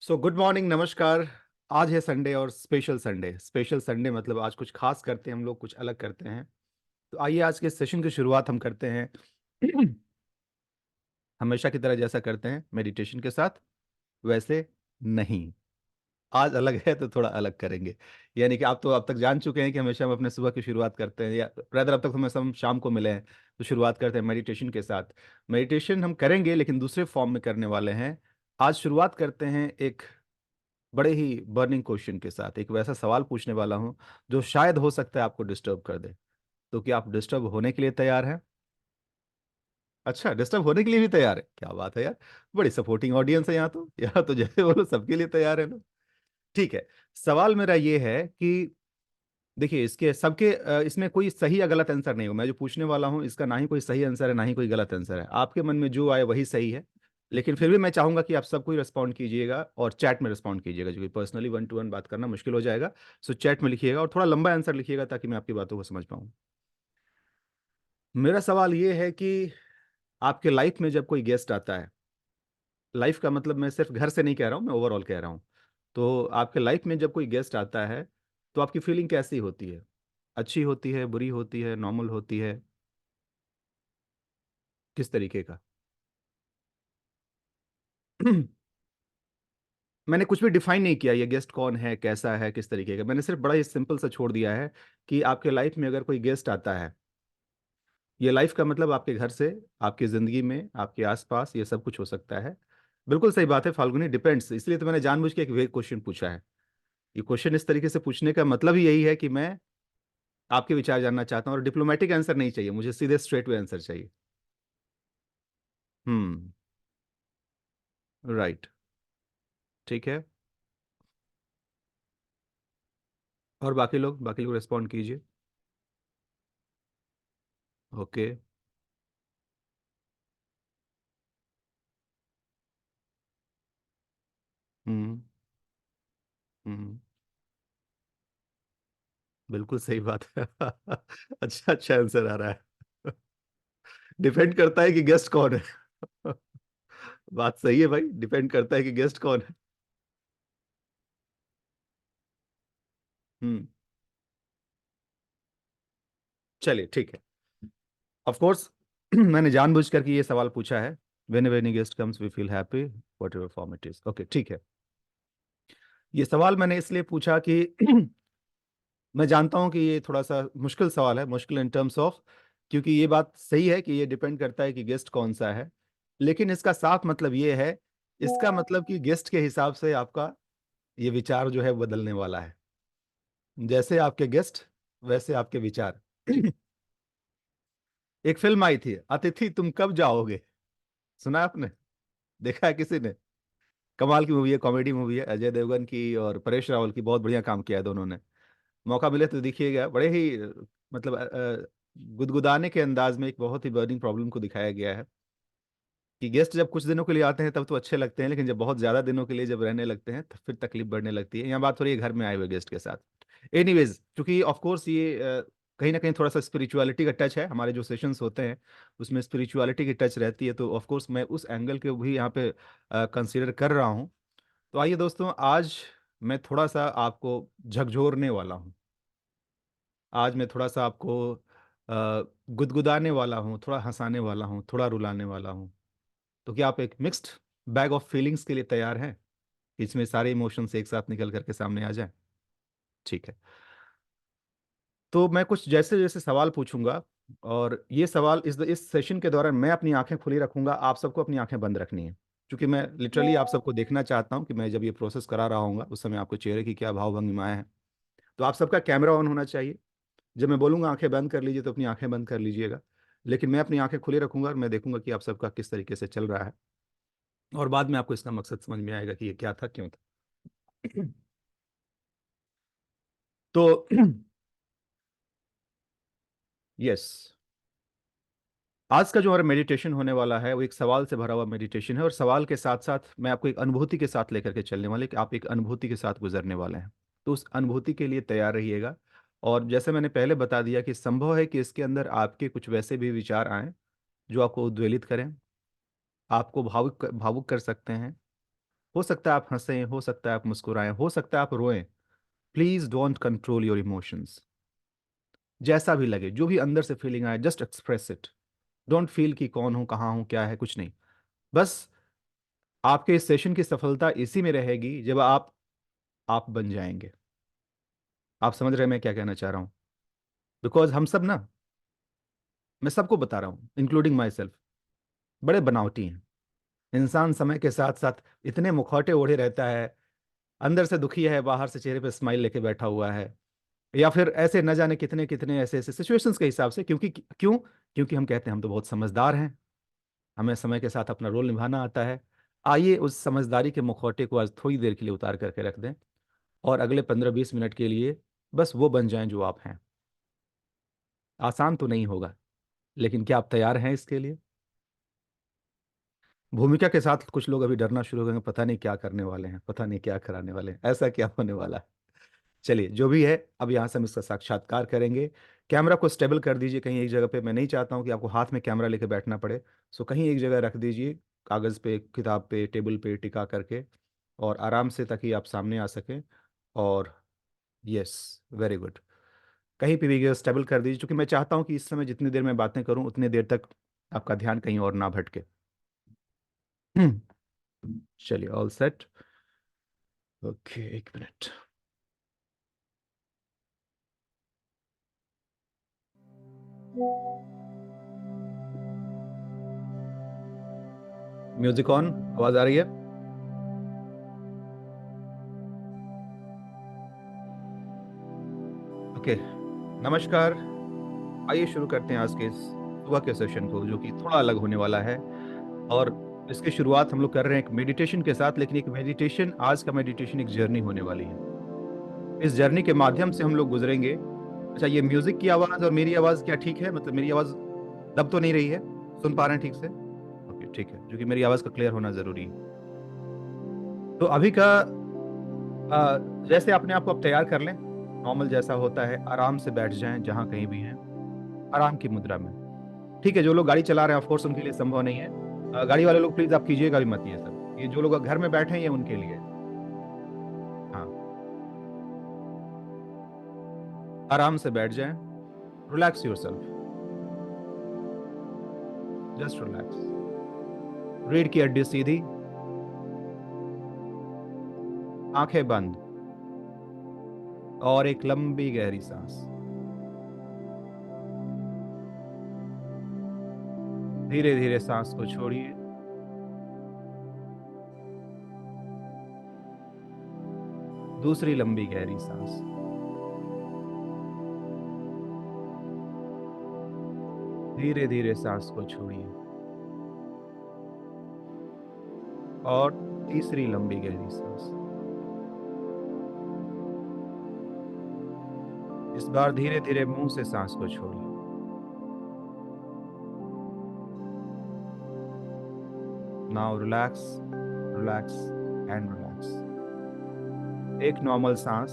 So good morning, नमस्कार। आज है संडे और स्पेशल संडे। स्पेशल संडे मतलब आज कुछ खास करते हैं, हम लोग कुछ अलग करते हैं। तो आइए आज के सेशन की शुरुआत हम करते हैं हमेशा की तरह जैसा करते हैं, मेडिटेशन के साथ। वैसे नहीं, आज अलग है तो थोड़ा अलग करेंगे। यानी कि आप तो अब तक जान चुके हैं कि हमेशा हम अपने सुबह की शुरुआत करते हैं, या रादर अब तक हमेशा हम शाम को मिले हैं तो शुरुआत करते हैं मेडिटेशन के साथ। मेडिटेशन हम करेंगे लेकिन दूसरे फॉर्म में करने वाले हैं। आज शुरुआत करते हैं एक बड़े ही बर्निंग क्वेश्चन के साथ। एक वैसा सवाल पूछने वाला हूं जो शायद हो सकता है आपको डिस्टर्ब कर दे। तो क्या आप डिस्टर्ब होने के लिए तैयार हैं? अच्छा, डिस्टर्ब होने के लिए भी तैयार है, क्या बात है यार। बड़ी सपोर्टिंग ऑडियंस है यहाँ तो जैसे बोलो सबके लिए तैयार है ना। ठीक है। सवाल मेरा ये है कि देखिए, इसके सबके इसमें कोई सही या गलत आंसर नहीं हो। मैं जो पूछने वाला हूँ इसका ना ही कोई सही आंसर है ना ही कोई गलत आंसर है। आपके मन में जो आए वही सही है। लेकिन फिर भी मैं चाहूंगा कि आप सबको ही रिस्पॉन्ड कीजिएगा और चैट में रिस्पॉन्ड कीजिएगा, जो कि पर्सनली वन टू वन बात करना मुश्किल हो जाएगा। सो चैट में लिखिएगा और थोड़ा लंबा आंसर लिखिएगा ताकि मैं आपकी बातों को समझ पाऊँ। मेरा सवाल ये है कि आपके लाइफ में जब कोई गेस्ट आता है, लाइफ का मतलब मैं सिर्फ घर से नहीं कह रहा हूँ, मैं ओवरऑल कह रहा हूँ। तो आपके लाइफ में जब कोई गेस्ट आता है तो आपकी फीलिंग कैसी होती है? अच्छी होती है, बुरी होती है, नॉर्मल होती है, किस तरीके का? मैंने कुछ भी डिफाइन नहीं किया ये गेस्ट कौन है, कैसा है, किस तरीके का। मैंने सिर्फ बड़ा ही सिंपल सा छोड़ दिया है कि आपके लाइफ में अगर कोई गेस्ट आता है, ये लाइफ का मतलब आपके घर से, आपकी जिंदगी में, आपके आसपास ये सब कुछ हो सकता है। बिल्कुल सही बात है फाल्गुनी, डिपेंड्स। इसलिए तो मैंने जानबूझ के एक वेग क्वेश्चन पूछा है। ये क्वेश्चन इस तरीके से पूछने का मतलब ही यही है कि मैं आपके विचार जानना चाहता हूँ, और डिप्लोमेटिक आंसर नहीं चाहिए मुझे, सीधे स्ट्रेट वे आंसर चाहिए। हम्म। राइट। ठीक है। और बाकी लोग रिस्पॉन्ड कीजिए। ओके। हम्म। हम्म। बिल्कुल सही बात है। अच्छा अच्छा आंसर आ रहा है। डिपेंड करता है कि गेस्ट कौन है। बात सही है भाई, डिपेंड करता है कि गेस्ट कौन है। हम्म। चलिए ठीक है। ऑफ कोर्स मैंने जानबूझ करके ये सवाल पूछा है। When any guest comes we feel happy, whatever form it is. Okay ठीक है। ये सवाल मैंने इसलिए पूछा कि मैं जानता हूं कि ये थोड़ा सा मुश्किल सवाल है, मुश्किल इन टर्म्स ऑफ, क्योंकि ये बात सही है कि ये डिपेंड करता है कि गेस्ट कौन सा है। लेकिन इसका साफ मतलब ये है, इसका मतलब कि गेस्ट के हिसाब से आपका ये विचार जो है बदलने वाला है। जैसे आपके गेस्ट वैसे आपके विचार। एक फिल्म आई थी, अतिथि तुम कब जाओगे। सुना है आपने? देखा है किसी ने? कमाल की मूवी है, कॉमेडी मूवी है, अजय देवगन की और परेश रावल की। बहुत बढ़िया काम किया है दोनों ने। मौका मिले तो देखिएगा। बड़े ही मतलब गुदगुदाने के अंदाज में एक बहुत ही बर्निंग प्रॉब्लम को दिखाया गया है कि गेस्ट जब कुछ दिनों के लिए आते हैं तब तो अच्छे लगते हैं, लेकिन जब बहुत ज्यादा दिनों के लिए जब रहने लगते हैं तो फिर तकलीफ बढ़ने लगती है। यहाँ बात हो रही है घर में आए हुए गेस्ट के साथ। एनीवेज, क्योंकि ऑफ कोर्स ये कहीं ना कहीं थोड़ा सा स्पिरिचुअलिटी का टच है, हमारे जो सेशंस होते हैं उसमें स्पिरिचुअलिटी की टच रहती है, तो ऑफ कोर्स मैं उस एंगल के भी यहाँ पे कंसीडर कर रहा हूँ। तो आइए दोस्तों, आज मैं थोड़ा सा आपको झकझोरने वाला हूँ। आज मैं थोड़ा सा आपको गुदगुदाने वाला हूँ, थोड़ा हंसाने वाला हूँ, थोड़ा रुलाने वाला हूँ। तो क्या आप एक मिक्स्ड बैग ऑफ फीलिंग्स के लिए तैयार हैं? इसमें सारे इमोशंस एक साथ निकल करके सामने आ जाए। ठीक है। तो मैं कुछ जैसे जैसे सवाल पूछूंगा, और ये सवाल इस सेशन के दौरान मैं अपनी आंखें खुली रखूंगा, आप सबको अपनी आंखें बंद रखनी है। क्योंकि मैं लिटरली आप सबको देखना चाहता हूं कि मैं जब ये प्रोसेस करा रहा हूँ उस समय आपके चेहरे की क्या भाव भंगिमाएं हैं। तो आप सबका कैमरा ऑन होना चाहिए। जब मैं बोलूंगा आंखें बंद कर लीजिए तो अपनी आंखें बंद कर लीजिएगा। लेकिन मैं अपनी आंखें खुली रखूंगा और मैं देखूंगा कि आप सबका किस तरीके से चल रहा है। और बाद में आपको इसका मकसद समझ में आएगा कि ये क्या था, क्यों था। तो यस, आज का जो हमारा मेडिटेशन होने वाला है वो एक सवाल से भरा हुआ मेडिटेशन है, और सवाल के साथ साथ मैं आपको एक अनुभूति के साथ लेकर के चलने वाले कि आप एक अनुभूति के साथ गुजरने वाले हैं। तो उस अनुभूति के लिए तैयार रहिएगा। और जैसे मैंने पहले बता दिया कि संभव है कि इसके अंदर आपके कुछ वैसे भी विचार आए जो आपको उद्वेलित करें, आपको भावुक भावुक कर सकते हैं, हो सकता है आप हंसें, हो सकता है आप मुस्कुराएं, हो सकता है आप रोएं। Please don't control your emotions. जैसा भी लगे, जो भी अंदर से फीलिंग आए, just express it. Don't feel कि कौन हूं, कहाँ हूं, क्या है, कुछ नहीं। बस आपके इस सेशन की सफलता इसी में रहेगी जब आप बन जाएंगे। आप समझ रहे हैं मैं क्या कहना चाह रहा हूं? बिकॉज हम सब ना, मैं सबको बता रहा हूं इंक्लूडिंग माई सेल्फ, बड़े बनावटी हैं। इंसान समय के साथ साथ इतने मुखौटे ओढ़े रहता है, अंदर से दुखी है, बाहर से चेहरे पे स्माइल लेके बैठा हुआ है। या फिर ऐसे न जाने कितने कितने ऐसे ऐसे सिचुएशंस के हिसाब से, क्योंकि क्यों? क्योंकि हम कहते हैं हम तो बहुत समझदार हैं, हमें समय के साथ अपना रोल निभाना आता है। आइए उस समझदारी के मुखौटे को आज थोड़ी देर के लिए उतार करके रख दें, और अगले 15-20 मिनट के लिए बस वो बन जाएं जो आप हैं। आसान तो नहीं होगा, लेकिन क्या आप तैयार हैं इसके लिए? भूमिका के साथ कुछ लोग अभी डरना शुरू हो गए हैं, पता नहीं क्या करने वाले हैं, पता नहीं क्या कराने वाले हैं, ऐसा क्या होने वाला है। चलिए जो भी है, अब यहाँ से हम इसका साक्षात्कार करेंगे। कैमरा को स्टेबल कर दीजिए कहीं एक जगह पे। मैं नहीं चाहता हूँ कि आपको हाथ में कैमरा लेके बैठना पड़े। सो कहीं एक जगह रख दीजिए, कागज़ पे, किताब पे, टेबल पे टिका करके, और आराम से, ताकि आप सामने आ सकें। और यस, वेरी गुड। कहीं पे भी स्टेबल कर दीजिए, क्योंकि मैं चाहता हूँ कि इस समय जितनी देर मैं बातें करूँ उतनी देर तक आपका ध्यान कहीं और ना भटके। चलिए, ऑल सेट। ओके, एक मिनट। म्यूजिक ऑन, आवाज आ रही है? ओके, नमस्कार। आइए शुरू करते हैं आज के इस सुबह के सेशन को, जो कि थोड़ा अलग होने वाला है। और इसकी शुरुआत हम लोग कर रहे हैं एक मेडिटेशन के साथ, लेकिन एक मेडिटेशन, आज का मेडिटेशन एक जर्नी होने वाली है। इस जर्नी के माध्यम से हम लोग गुजरेंगे। अच्छा, ये म्यूजिक की आवाज़ और मेरी आवाज़ क्या ठीक है? मतलब मेरी आवाज़ दब तो नहीं रही है? सुन पा रहे हैं ठीक से? ओके, ठीक है, क्योंकि मेरी आवाज़ का क्लियर होना ज़रूरी है। तो अभी का जैसे अपने आप को आप तैयार कर लें, नॉर्मल जैसा होता है, आराम से बैठ जाएं जहां कहीं भी हैं, आराम की मुद्रा में। ठीक है, जो लोग गाड़ी चला रहे हैं, ऑफ कोर्स उनके लिए संभव नहीं है। गाड़ी वाले लोग प्लीज आप कीजिएगा भी मत ये सब। ये जो लोग घर में बैठे हैं ये उनके लिए। हाँ, आराम से बैठ जाएं, रिलैक्स योरसेल्फ, जस्ट रिलैक्स। रीढ़ की हड्डी सीधी, आंखें बंद, और एक लंबी गहरी सांस। धीरे धीरे सांस को छोड़िए। दूसरी लंबी गहरी सांस। धीरे धीरे सांस को छोड़िए। और तीसरी लंबी गहरी सांस। इस बार धीरे धीरे मुंह से सांस को छोड़िए। Now relax, relax and relax. एक नॉर्मल सांस,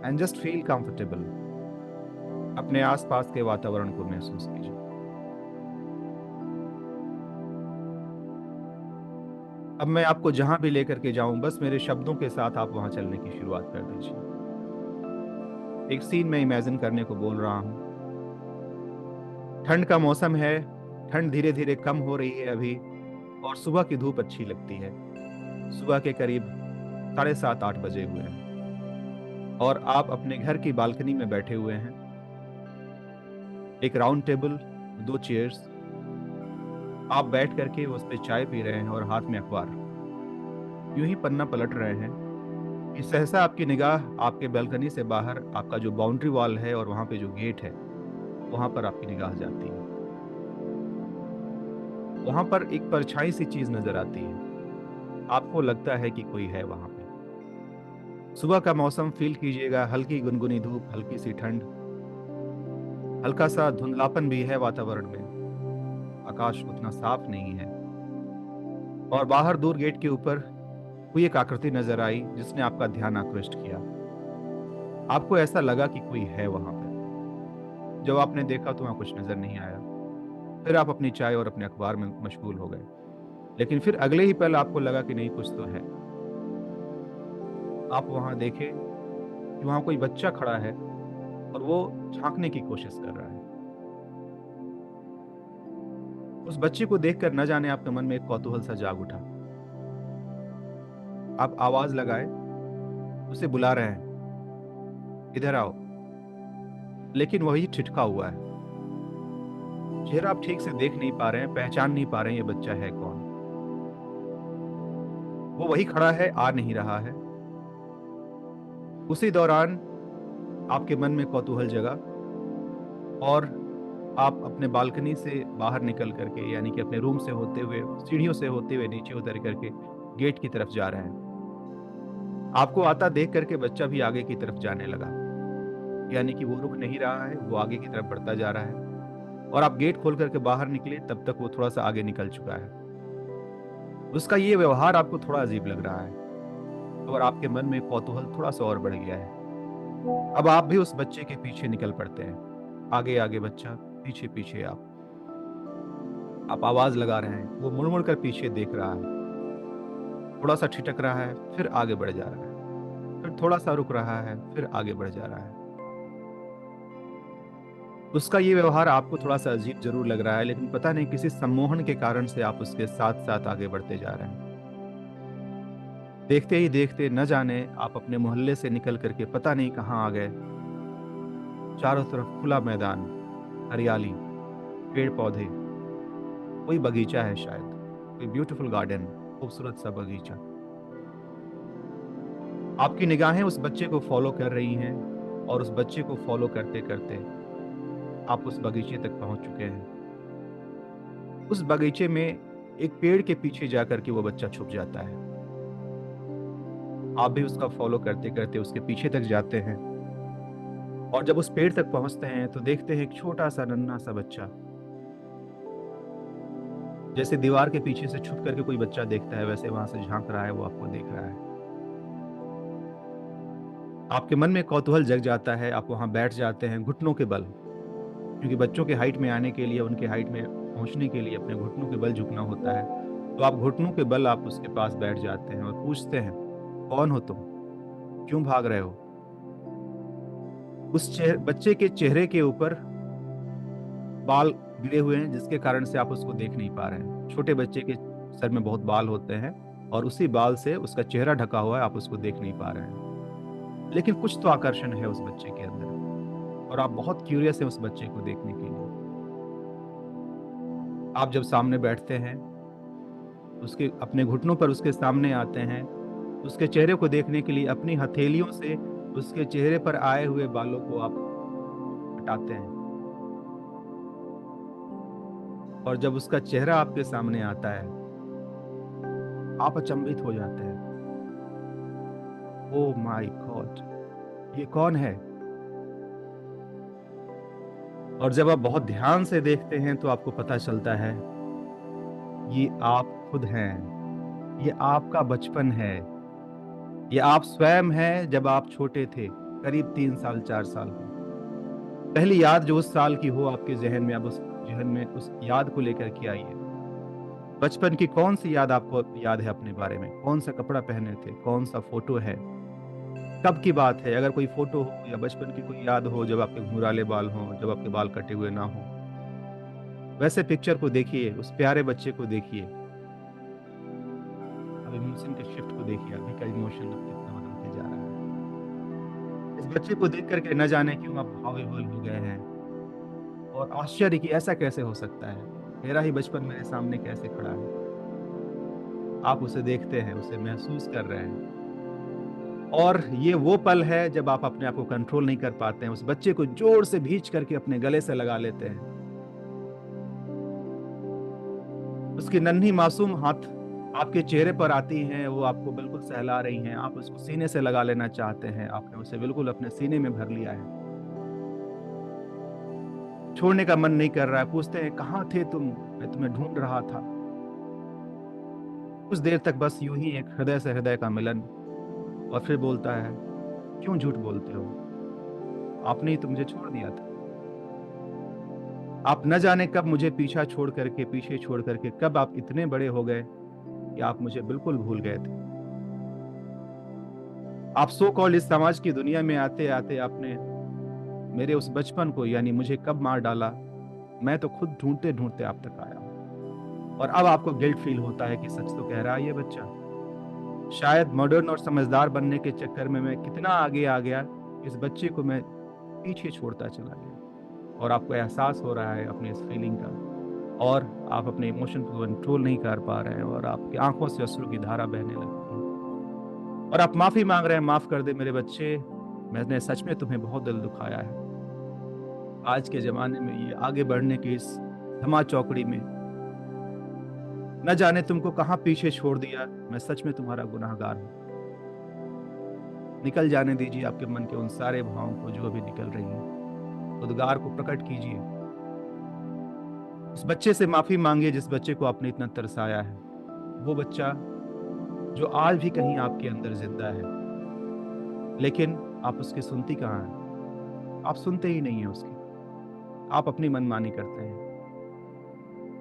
एंड जस्ट फील कंफर्टेबल। अपने आसपास के वातावरण को महसूस कीजिए। अब मैं आपको जहां भी लेकर के जाऊं, बस मेरे शब्दों के साथ आप वहां चलने की शुरुआत कर दीजिए। एक सीन में इमेजिन करने को बोल रहा हूं। ठंड का मौसम है, ठंड धीरे धीरे कम हो रही है अभी, और सुबह की धूप अच्छी लगती है। सुबह के करीब 7:30-8 बजे हुए हैं, और आप अपने घर की बालकनी में बैठे हुए हैं। एक राउंड टेबल, दो चेयर्स, आप बैठ करके उस पर चाय पी रहे हैं, और हाथ में अखबार, यूं ही पन्ना पलट रहे हैं कि सहसा आपकी निगाह आपके बालकनी से बाहर, आपका जो बाउंड्री वॉल है और वहां पे जो गेट है, वहां पर आपकी निगाह जाती है। वहां पर एक परछाई सी चीज नजर आती है। आपको लगता है कि कोई है वहां पे। सुबह का मौसम फील कीजिएगा, हल्की गुनगुनी धूप, हल्की सी ठंड, हल्का सा धुंधलापन भी है वातावरण में। आकाश उतना साफ नहीं है। और बाहर दूर गेट के ऊपर कोई एक आकृति नजर आई, जिसने आपका ध्यान आकृष्ट किया। आपको ऐसा लगा कि कोई है वहां पर। जब आपने देखा तो वहां कुछ नजर नहीं आया। फिर आप अपनी चाय और अपने अखबार में मशगूल हो गए। लेकिन फिर अगले ही पल आपको लगा कि नहीं, कुछ तो है। आप वहां देखे कि वहां कोई बच्चा खड़ा है और वो झांकने की कोशिश कर रहा है। उस बच्चे को देखकर न जाने आपके मन में एक कौतूहल सा जाग उठा। आप आवाज लगाए, उसे बुला रहे हैं, इधर आओ, लेकिन वही ठिठका हुआ है। चेहरा आप ठीक से देख नहीं पा रहे हैं, पहचान नहीं पा रहे हैं ये बच्चा है कौन। वो वही खड़ा है, आ नहीं रहा है। उसी दौरान आपके मन में कौतूहल जगा और आप अपने बालकनी से बाहर निकल करके, यानी कि अपने रूम से होते हुए, सीढ़ियों से होते हुए नीचे उतर करके गेट की तरफ जा रहे हैं। आपको आता देख करके बच्चा भी आगे की तरफ जाने लगा, यानी कि वो रुक नहीं रहा है, वो आगे की तरफ बढ़ता जा रहा है। और आप गेट खोल करके बाहर निकले तब तक वो थोड़ा सा आगे निकल चुका है। उसका ये व्यवहार आपको थोड़ा अजीब लग रहा है और आपके मन में कौतूहल थोड़ा सा और बढ़ गया है। अब आप भी उस बच्चे के पीछे निकल पड़ते हैं। आगे आगे बच्चा, पीछे पीछे आप आवाज लगा रहे हैं। वो मुड़ मुड़ कर पीछे देख रहा है, थोड़ा सा ठिठक रहा है, फिर आगे बढ़ जा रहा है, फिर थोड़ा सा रुक रहा है, फिर आगे बढ़ जा रहा है। उसका ये व्यवहार आपको थोड़ा सा अजीब जरूर लग रहा है, लेकिन पता नहीं किसी सम्मोहन के कारण से आप उसके साथ साथ आगे बढ़ते जा रहे हैं। देखते ही देखते न जाने आप अपने मोहल्ले से निकल करके पता नहीं कहाँ आ गए। चारों तरफ खुला मैदान, हरियाली, पेड़ पौधे, कोई बगीचा है शायद, कोई ब्यूटीफुल गार्डन, खूबसूरत सा बगीचा। आपकी निगाहें उस बच्चे को फॉलो कर रही हैं और उस बच्चे को फॉलो करते करते आप उस बगीचे तक पहुंच चुके हैं। उस बगीचे में एक पेड़ के पीछे जाकर के वो बच्चा छुप जाता है। आप भी उसका फॉलो करते करते उसके पीछे तक जाते हैं और जब उस पेड़ तक पहुंचते हैं तो देखते हैं एक छोटा सा नन्हा सा बच्चा, जैसे दीवार के पीछे से छुप करके कोई बच्चा देखता है वैसे वहां से झांक रहा है, वो आपको देख रहा है। आपके मन में कौतूहल जग जाता है, आप वहां बैठ जाते हैं घुटनों के बल, क्योंकि बच्चों के हाइट में आने के लिए, उनके हाइट में पहुंचने के लिए अपने घुटनों के बल झुकना होता है। तो आप घुटनों के बल आप उसके पास बैठ जाते हैं और पूछते हैं, कौन हो तुम, क्यों भाग रहे हो। उस बच्चे के चेहरे के ऊपर बाल गिरे हुए हैं, जिसके कारण से आप उसको देख नहीं पा रहे हैं। छोटे बच्चे के सर में बहुत बाल होते हैं और उसी बाल से उसका चेहरा ढका हुआ है, आप उसको देख नहीं पा रहे हैं। लेकिन कुछ तो आकर्षण है उस बच्चे के अंदर और आप बहुत क्यूरियस हैं उस बच्चे को देखने के लिए। आप जब सामने बैठते हैं, उसके अपने घुटनों पर उसके सामने आते हैं, उसके चेहरे को देखने के लिए अपनी हथेलियों से उसके चेहरे पर आए हुए बालों को आप हटाते हैं और जब उसका चेहरा आपके सामने आता है आप अचंभित हो जाते हैं। ओ माय गॉड, ये कौन है। और जब आप बहुत ध्यान से देखते हैं तो आपको पता चलता है ये आप खुद हैं, ये आपका बचपन है, ये आप स्वयं हैं जब आप छोटे थे, करीब 3 साल 4 साल के। पहली याद जो उस साल की हो आपके जहन में, अब उस जहन में उस याद को लेकर के आइए। बचपन की कौन सी याद आपको याद है अपने बारे में, कौन सा कपड़ा पहने थे, कौन सा फोटो है, कब की बात है। अगर कोई फोटो हो या बचपन की कोई याद हो जब आपके घुंघराले बाल हों, जब आपके बाल कटे हुए ना हो, वैसे पिक्चर को देखिए, उस प्यारे बच्चे को देखिए, अब इमोशन के शिफ्ट को देखिए, अभी का इमोशन अब कितना बदलते जा रहा है। इस बच्चे को देख करके न जाने क्यों आप भावुक हो गए हैं और आश्चर्य कि ऐसा कैसे हो सकता है, मेरा ही बचपन मेरे सामने कैसे खड़ा है। आप उसे देखते हैं, उसे महसूस कर रहे हैं और ये वो पल है जब आप अपने आप को कंट्रोल नहीं कर पाते हैं, उस बच्चे को जोर से भींच करके अपने गले से लगा लेते हैं। उसकी नन्ही मासूम हाथ आपके चेहरे पर आती हैं, वो आपको बिल्कुल सहला रही हैं, आप उसको सीने से लगा लेना चाहते हैं, आपने उसे बिल्कुल अपने सीने में भर लिया है, छोड़ने का मन नहीं कर रहा है। पूछते हैं, कहाँ थे तुम, मैं तुम्हें ढूंढ रहा था। कुछ देर तक बस यूं ही एक हृदय से हृदय का मिलन और फिर बोलता है, क्यों झूठ बोलते हो, आपने ही तो मुझे छोड़ दिया था, आप न जाने कब मुझे पीछे छोड़ करके कब आप इतने बड़े हो गए कि आप मुझे बिल्कुल भूल गए थे। आप सो कॉल्ड इस समाज की दुनिया में आते आते आपने मेरे उस बचपन को यानी मुझे कब मार डाला। मैं तो खुद ढूंढते ढूंढते आप तक आया हूं। और अब आपको गिल्ट फील होता है कि सच तो कह रहा है ये बच्चा। शायद मॉडर्न और समझदार बनने के चक्कर में मैं कितना आगे आ गया, इस बच्चे को मैं पीछे छोड़ता चला गया। और आपको एहसास हो रहा है अपनी इस फीलिंग का, और आप अपने इमोशन को कंट्रोल नहीं कर पा रहे हैं और आपकी आंखों से अश्रु की धारा बहने लगती है। और आप माफी मांग रहे हैं, माफ कर दे मेरे बच्चे, मैंने सच में तुम्हें बहुत दिल दुखाया है। आज के जमाने में ये आगे बढ़ने की इस धमा चौकड़ी में न जाने तुमको कहाँ पीछे छोड़ दिया। मैं सच में तुम्हारा गुनाहगार हूँ। निकल जाने दीजिए आपके मन के उन सारे भावों को जो अभी निकल रही हैं। उद्गार को प्रकट कीजिए। उस बच्चे से माफी मांगिए जिस बच्चे को आपने इतना तरसाया है। वो बच्चा जो आज भी कहीं आपके अंदर जिंदा है, लेकिन आप उसकी सुनती कहाँ हैं? आप सुनते ही नहीं है उसकी, आप अपनी मनमानी करते हैं।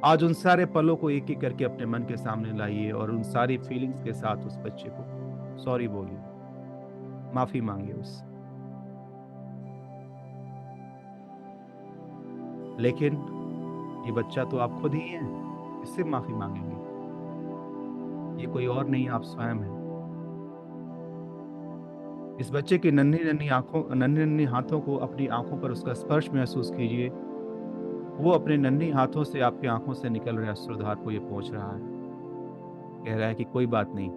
आज उन सारे पलों को एक एक करके अपने मन के सामने लाइए और उन सारी फीलिंग्स के साथ उस बच्चे को सॉरी बोलिए, माफी मांगिए उससे। लेकिन ये बच्चा तो आप खुद ही हैं, इससे माफी मांगेंगे? ये कोई और नहीं, आप स्वयं हैं। इस बच्चे की नन्ही नन्ही आंखों, नन्ही नन्ही हाथों को अपनी आंखों पर उसका स्पर्श महसूस कीजिए। वो अपने नन्ही हाथों से आपकी आंखों से निकल रहे अश्रुधार को ये पहुंच रहा है। कह रहा है कि कोई बात नहीं,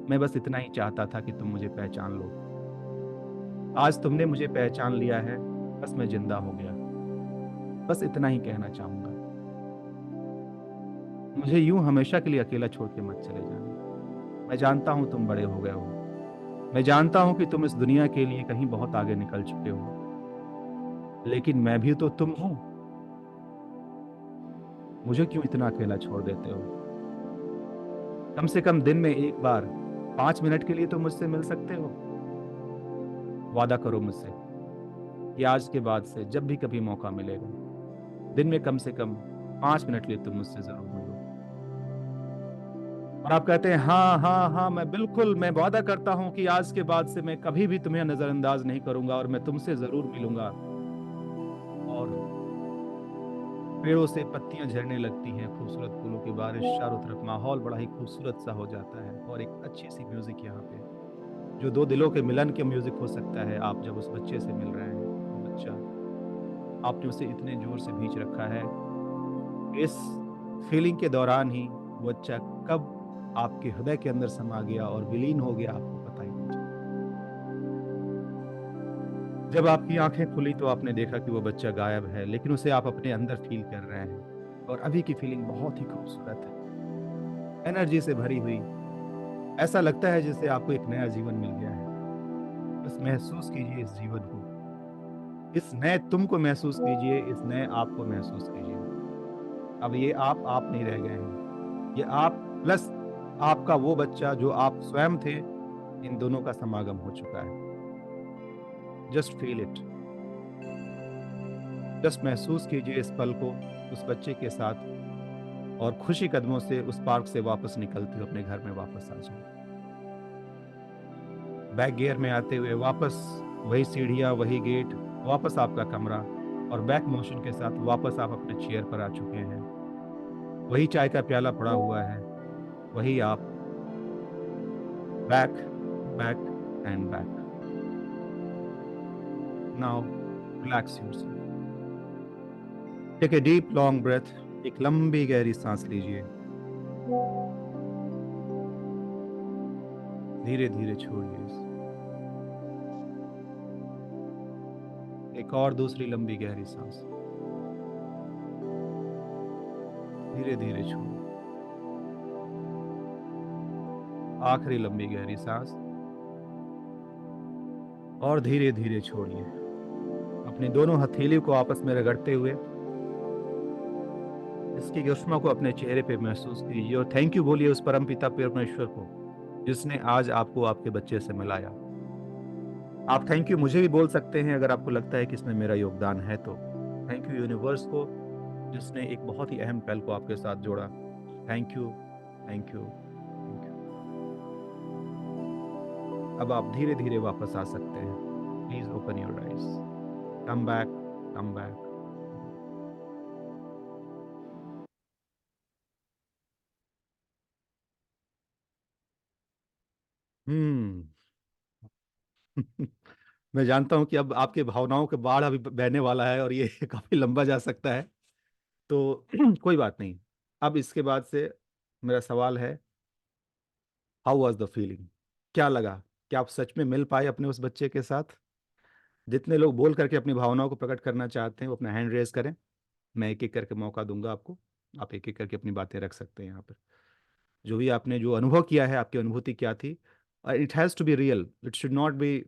मैं बस इतना ही चाहता था कि तुम मुझे पहचान लो। आज तुमने मुझे पहचान लिया है, बस मैं जिंदा हो गया। बस इतना ही कहना चाहूंगा। मुझे यूं हमेशा के लिए अकेला छोड़ के मत चले जाना। मैं जानता हूं तुम बड़े हो गए हो, मैं जानता हूं कि तुम इस दुनिया के लिए कहीं बहुत आगे निकल चुके हो, लेकिन मैं भी तो तुम हूं। मुझे क्यों इतना अकेला छोड़ देते हो? कम से कम दिन में एक बार 5 मिनट के लिए तो मुझसे मिल सकते हो। वादा करो मुझसे कि आज के बाद से जब भी कभी मौका मिलेगा, दिन में कम से कम 5 मिनट के लिए तुम मुझसे जरूर मिलो। और आप कहते हैं हाँ हाँ हाँ, मैं वादा करता हूं कि आज के बाद से मैं कभी भी तुम्हें नजरअंदाज नहीं करूंगा और मैं तुमसे जरूर मिलूंगा। और पेड़ों से पत्तियां झड़ने लगती हैं, खूबसूरत फूलों की बारिश, चारों तरफ माहौल बड़ा ही खूबसूरत सा हो जाता है। और एक अच्छी सी म्यूजिक यहाँ पे, जो दो दिलों के मिलन के म्यूजिक हो सकता है। आप जब उस बच्चे से मिल रहे हैं, वो बच्चा, आपने उसे इतने जोर से भींच रखा है, इस फीलिंग के दौरान ही वो बच्चा कब आपके हृदय के अंदर समा गया और विलीन हो गया, आपको पता ही नहीं चला। जब आपकी आंखें खुली तो आपने देखा कि वो बच्चा गायब है, लेकिन उसे आप अपने अंदर फील कर रहे हैं। और अभी की फीलिंग बहुत ही खूबसूरत है, एनर्जी से भरी हुई। ऐसा लगता है जैसे आपको एक नया जीवन मिल गया है। बस महसूस कीजिए इस जीवन को, इस नए तुम को महसूस कीजिए, इस नए आप को महसूस कीजिए। अब ये आप नहीं रह गए हैं, ये आप प्लस आपका वो बच्चा जो आप स्वयं थे, इन दोनों का समागम हो चुका है। जस्ट फील इट, जस्ट महसूस कीजिए इस पल को उस बच्चे के साथ, और खुशी कदमों से उस पार्क से वापस निकलते हुए अपने घर में वापस आ जाए। बैक गियर में आते हुए वापस वही सीढ़ियाँ, वही गेट, वापस आपका कमरा, और बैक मोशन के साथ वापस आप अपने चेयर पर आ चुके हैं। वही चाय का प्याला पड़ा हुआ है, वही आप, back back and back. Now relax yourself, take a deep long breath. एक लंबी गहरी सांस लीजिए, धीरे धीरे छोड़िए इसे। एक और दूसरी लंबी गहरी सांस, धीरे धीरे छोड़िए। आखिरी लंबी गहरी सांस, और धीरे धीरे छोड़िए। अपनी दोनों हथेलियों को आपस में रगड़ते हुए इसकी ऊष्मा को अपने चेहरे पे महसूस कीजिए, और थैंक यू बोलिए उस परम पिता परमेश्वर को जिसने आज आपको आपके बच्चे से मिलाया। आप थैंक यू मुझे भी बोल सकते हैं अगर आपको लगता है कि इसमें मेरा योगदान है तो। थैंक यू यूनिवर्स को, जिसने एक बहुत ही अहम पल को आपके साथ जोड़ा। Thank you, thank you, thank you. अब आप धीरे धीरे वापस आ सकते हैं। Please open your eyes, come back, come back. Hmm. मैं जानता हूं कि अब आपके भावनाओं के बाढ़ अभी बहने वाला है और ये काफी लंबा जा सकता है, तो कोई बात नहीं। अब इसके बाद से मेरा सवाल है, हाउ वाज द फीलिंग? क्या लगा? क्या आप सच में मिल पाए अपने उस बच्चे के साथ? जितने लोग बोल करके अपनी भावनाओं को प्रकट करना चाहते हैं वो अपना हैंड रेज करें। मैं एक एक करके मौका दूंगा आपको। आप एक एक करके अपनी बातें रख सकते हैं यहाँ पर। जो भी आपने जो अनुभव किया है, आपकी अनुभूति क्या थी? It has to be real, it should not be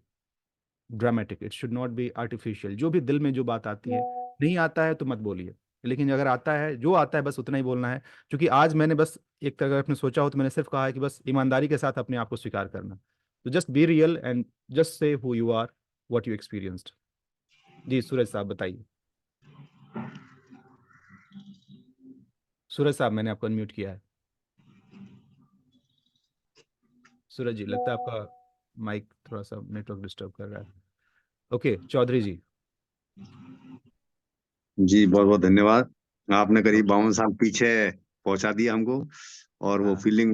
dramatic, it should not be artificial. जो भी दिल में जो बात आती है, नहीं आता है तो मत बोलिए, लेकिन अगर आता है, जो आता है बस उतना ही बोलना है। क्योंकि आज मैंने बस एक तरह आपने सोचा हो तो मैंने सिर्फ कहा है कि बस ईमानदारी के साथ अपने आप को स्वीकार करना। तो just be real and just say who you are, what you experienced. जी सूरज साहब बताइए। सूरज साहब मैंने आपको अनम्यूट किया है। सूरज जी लगता है आपका माइक थोड़ा सा नेटवर्क डिस्टर्ब कर रहा है। ओके चौधरी जी। जी बहुत बहुत धन्यवाद। आपने करीब 52 साल पीछे पहुंचा दिया हमको। और वो हाँ फीलिंग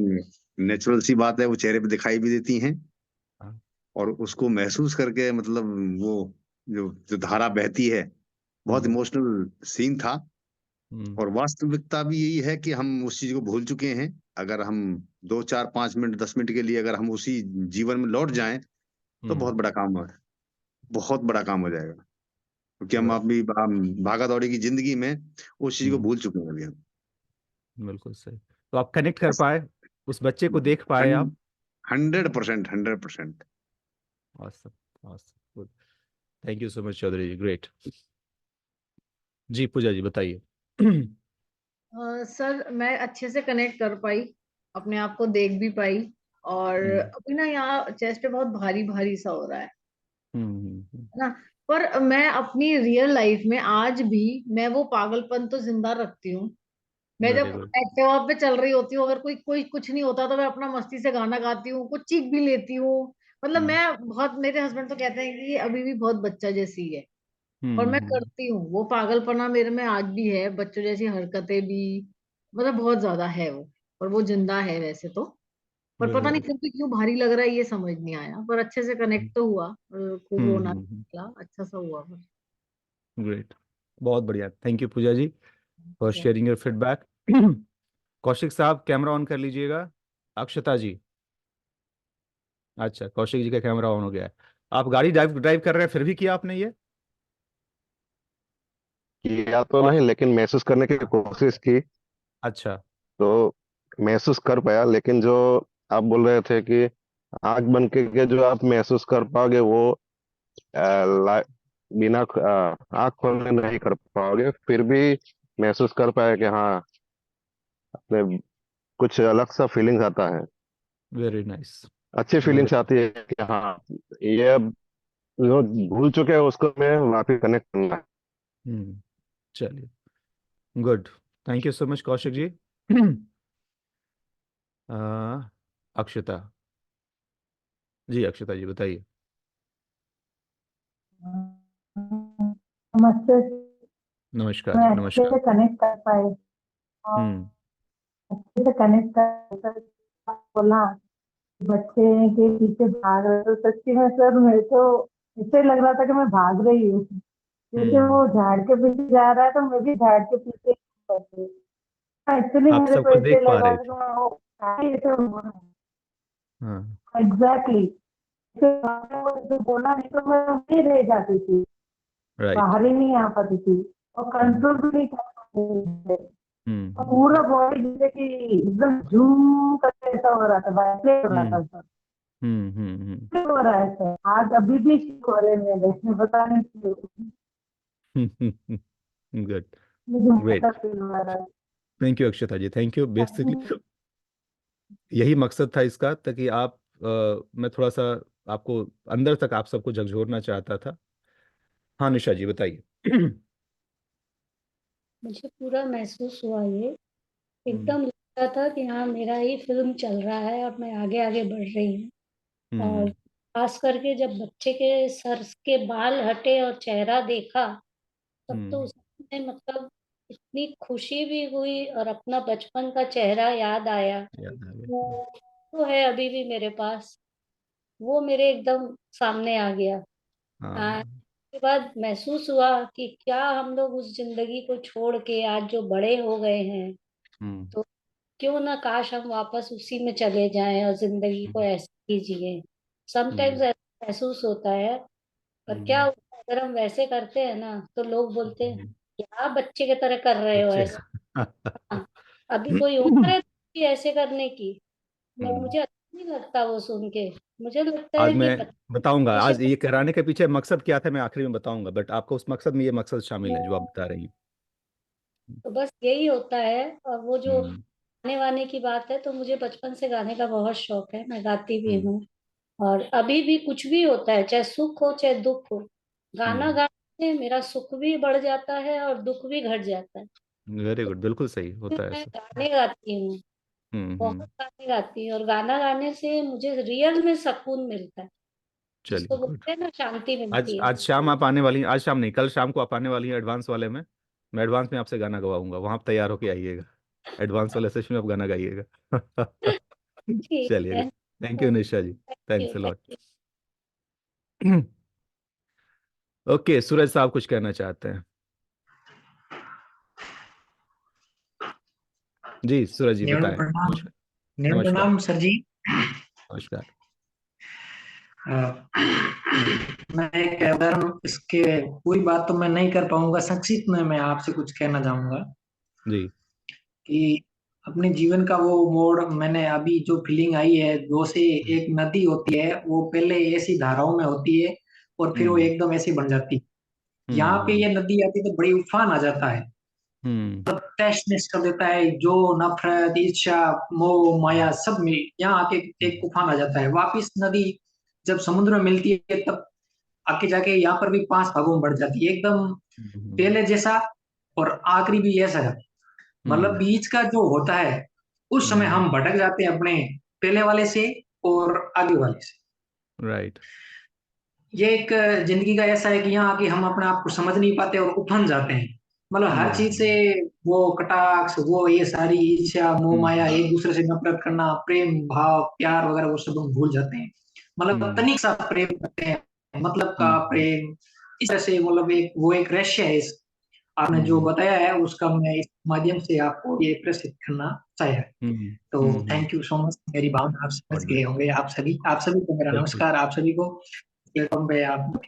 नेचुरल सी बात है, वो चेहरे पे दिखाई भी देती हैं। हाँ। और उसको महसूस करके मतलब वो जो जो धारा बहती है, बहुत हम्म इमोशनल सीन था। हम्म और वास्तविकता भी यही है कि हम उस चीज को भूल चुके हैं। अगर हम 2 4 5 मिनट 10 मिनट के लिए अगर हम उसी जीवन में लौट जाएं तो हम्म। बहुत बड़ा काम है, बहुत बड़ा काम हो जाएगा। क्योंकि हम राइट। अभी भागा दौड़ी की जिंदगी में उस चीज को हम्म। भूल चुके हैं अभी हम। बिल्कुल सही। तो आप कनेक्ट कर पाए, उस बच्चे को देख पाए आप। 100%, 100%। Awesome, awesome, good. Thank you so much Chaudhary ji, great. जी पूजा जी बताइए। सर मैं अच्छे से कनेक्ट कर पाई, अपने आप को देख भी पाई। और हम्म अभी ना यहाँ चेस्ट पे बहुत भारी भारी सा हो रहा है हम्म। ना। पर मैं अपनी रियल लाइफ में आज भी मैं वो पागलपन तो जिंदा रखती हूँ। मैं वेरी जब गुड। एक्टिवा पे चल रही होती हूँ, अगर कोई कोई कुछ नहीं होता तो मैं अपना मस्ती से गाना गाती हूँ, कुछ चीख भी लेती हूँ। मतलब हम्म मैं बहुत, मेरे हस्बैंड तो कहते हैं कि ये अभी भी बहुत बच्चा जैसी है। और मैं हम्म। करती हूँ, वो पागलपना मेरे में आज भी है, बच्चों जैसी हरकतें भी, मतलब बहुत ज्यादा है वो। और वो जिंदा है वैसे तो। पर पता वेरी नहीं गुड। फिर भी क्यों भारी लग रहा है, ये समझ नहीं आया। पर अच्छे से कनेक्ट तो हुआ, और खूब रोना हम्म। निकला, अच्छा सा हुआ पर। ग्रेट। बहुत बढ़िया, thank you Pooja ji for क्या? Sharing your feedback. कौशिक साहब कैमरा ऑन कर लीजिएगा। अक्षता जी। अच्छा कौशिक जी का कैमरा ऑन हो गया है। आप गाड़ी ड्राइव ड्राइव कर रहे हैं फिर भी किया आपने ये? किया तो और नहीं, लेकिन महसूस करने की हाँ, कोशिश की। अच्छा। तो महसूस कर पाया, लेकिन जो आप बोल रहे थे कि आंख बंद के जो आप महसूस कर पाओगे वो बिना आंख खोलने नहीं कर पाओगे। फिर भी महसूस कर पाया कि हाँ, अपने कुछ अलग सा फीलिंग्स आता है। Very nice. अच्छी वेरी। फीलिंग्स आती है कि हाँ, ये अब जो भूल चुके हैं उसको मैं वापिस कनेक्ट करना है। हम्म। चलिए, good. Thank you so much Kaushik ji. अ, अक्षता जी, अक्षता जी बताइए। नमस्ते। नमस्कार मैं जी, अच्छे नमस्कार। से कनेक्ट कर पाई, और हम्म अच्छे से कनेक्ट कर बोला, बच्चे के पीछे भाग रहे तो सच्ची में सर मेरे तो ऐसे लग रहा था कि मैं भाग रही हूँ। जैसे हम्म। वो झाड़ के पीछे जा रहा है तो मैं भी झाड़ के पीछे एक्चुअली आप मेरे सब को कुछ ऐसे देख पा लग रहा रहे था कि थे। मैं वो ऐसे हो रहा है। हाँ। एग्जैक्टली। तो बोला नहीं तो मैं वहीं रह जाती थी, राइट। बाहर ही नहीं आ पाती थी, और हम्म कंट्रोल भी नहीं कर पाती थी। और हम्म पूरा बॉडी जैसे कि एकदम झूम करके ऐसा हो रहा था, वाइब्रेट हो रहा हम्म था सर। हम्म। हो रहा है सर, आज अभी भी ठीक हो रहे हैं मेरे, पता नहीं क्यों, गुड। मुझे ऐसा ग्रेट। फील हो रहा है। Thank you Akshata ji, thank you. Basically यही मकसद था इसका, ताकि आप मैं थोड़ा सा आपको अंदर तक आप सबको झकझोरना चाहता था। हाँ निशा जी बताइए। मुझे पूरा महसूस हुआ ये, हम्म एकदम लगता था कि हाँ मेरा ही फिल्म चल रहा है और मैं आगे आगे बढ़ रही हूँ। और हम्म खास करके जब बच्चे के सर के बाल हटे और चेहरा देखा, तब तो हम्म, उसमें मतलब इतनी खुशी भी हुई और अपना बचपन का चेहरा याद आया। याद आ गया। वो तो है अभी भी मेरे पास, वो मेरे एकदम सामने आ गया। हाँ उसके बाद महसूस हुआ कि क्या हम लोग उस जिंदगी को छोड़ के आज जो बड़े हो गए हैं, हम्म तो क्यों ना काश हम वापस उसी में चले जाएं और जिंदगी को हम्म ऐसे ही जिए। समटाइम्स हम्म ऐसा महसूस होता है। पर क्या हम्म, होता है, अगर हम वैसे करते हैं ना तो लोग बोलते हैं हम्म, क्या बच्चे की तरह कर रहे हो बच्चे ऐसे। हाँ, अभी कोई उम्र है कि ऐसे करने की। हम्म। मुझे अच्छा नहीं लगता वो सुन के। मुझे लगता आज है कि मैं बताऊंगा, बच्चे आज ये कराने के पीछे मकसद क्या था मैं आखिरी में बताऊंगा, बट आपको उस मकसद में ये मकसद शामिल है जो आप बता रही हैं। तो बस यही होता है। और वो जो हम्म गाने वाने की बात है, तो मुझे बचपन से गाने का बहुत शौक है, मैं गाती भी हम्म हूँ। और अभी भी कुछ भी होता है, चाहे सुख हो चाहे दुख हो, गाना हम्म, गाने से मेरा सुख भी बढ़ जाता है और दुख भी घट जाता है। वेरी तो गुड, बिल्कुल सही होता है मैं ऐसा। गाने गाती हूँ, बहुत हम्म। गाने गाती हूँ। और गाना गाने से मुझे रियल में सुकून मिलता है, जिसको चलिए गुड। बोलते हैं ना शांति आज मिलती है। आज शाम आप आने वाली हैं, आज शाम नहीं कल शाम को आप आने वाली हैं एडवांस वाले में। मैं एडवांस में आपसे गाना गवाऊंगा, वहां आप तैयार होके आइएगा। एडवांस वाले सेशन में आप गाना गाइएगा। ठीक चलिए, है। Thank you Nisha ji. Thank you, thanks a thank lot. You. Okay, Suraj साहब कुछ कहना चाहते हैं? जी सूरज जी नेवल बताएं। प्रणाम। नमस्कार। नेवल नमस्कार। प्रणाम सर जी। नमस्कार। अ, मैं एक अगर इसके पूरी बात तो मैं नहीं कर पाऊंगा, संक्षिप्त में मैं आपसे कुछ कहना चाहूंगा जी। कि अपने जीवन का वो मोड़ मैंने अभी जो फीलिंग आई है, दो से एक नदी होती है, वो पहले ऐसी धाराओं में होती है और फिर वो हम्म एकदम ऐसी बन जाती है। यहाँ पे हम्म ये नदी आती है तो बड़ी उफान आ जाता है, हम्म तहस कर देता है, जो नफरत ईर्ष्या मोह माया सब में यहाँ आके एक हम्म तूफान आ जाता है। वापिस नदी जब समुद्र में मिलती है तब आके जाके यहाँ पर भी 5 भागों में बढ़ जाती है, एकदम हम्म पहले जैसा और आखिरी भी ऐसा है। मतलब हम्म बीच का जो होता है, उस समय हम्म, हम भटक जाते हैं अपने पहले वाले से और आगे वाले से। राइट। ये एक जिंदगी का ऐसा है कि यहाँ आके हम अपने आप को समझ नहीं पाते और उफन जाते हैं। मतलब हर चीज से हम्म वो कटाक्ष, वो ये सारी ईर्ष्या मोह माया, हम्म एक दूसरे से नफरत करना, प्रेम भाव प्यार वगैरह वो सब हम भूल जाते हैं। मतलब हम्म तनिक सा प्रेम करते हैं, मतलब का हम्म प्रेम। इस तरह से मतलब एक वो एक रहस्य है इस आपने जो हम्म बताया है उसका मैं इस माध्यम से आपको ये प्रेषित करना चाहे। तो थैंक यू सो मच, मेरी भावना आप समझ गॉड गए ब्लेस। होंगे। आप सभी को मेरा बिल्कुल। नमस्कार, आप सभी को प्लेटफॉर्म पे आप।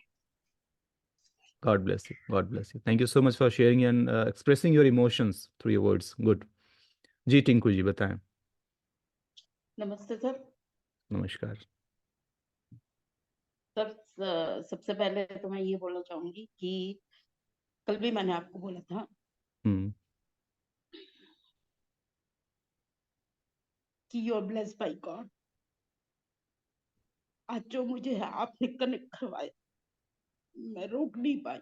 God bless you. God bless you. Thank you so much for sharing and expressing your emotions through your words. Good. जी टिंकू जी बताएं। नमस्ते सर। नमस्कार। सर सबसे पहले तो मैं ये बोलना चाहूंगी कि कल भी मैंने आपको बोला था हम्म कि you are blessed by God. आज जो मुझे आपने कनेक्ट करवाया, मैं रोक नहीं पाई